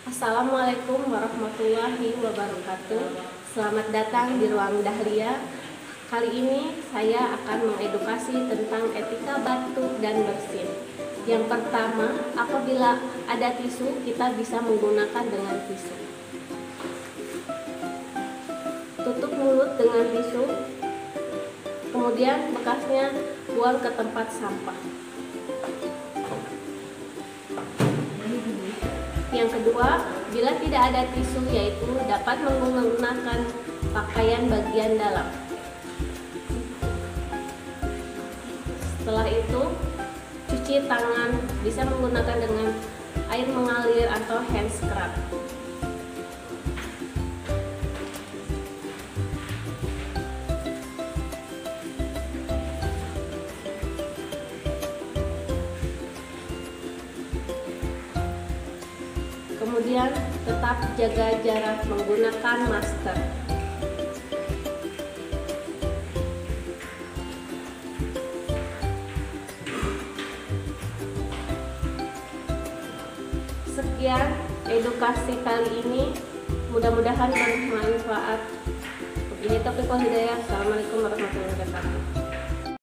Assalamualaikum warahmatullahi wabarakatuh. Selamat datang di Ruang Dahlia. Kali ini saya akan mengedukasi tentang etika batuk dan bersin. Yang pertama, apabila ada tisu, kita bisa menggunakan dengan tisu. Tutup mulut dengan tisu, kemudian bekasnya buang ke tempat sampah. Yang kedua, bila tidak ada tisu, yaitu dapat menggunakan pakaian bagian dalam. Setelah itu, cuci tangan, bisa menggunakan dengan air mengalir atau hand scrub. Kemudian tetap jaga jarak menggunakan masker. Sekian edukasi kali ini, mudah-mudahan bermanfaat. Wabillahi taufiq wal hidayah. Assalamualaikum warahmatullahi wabarakatuh.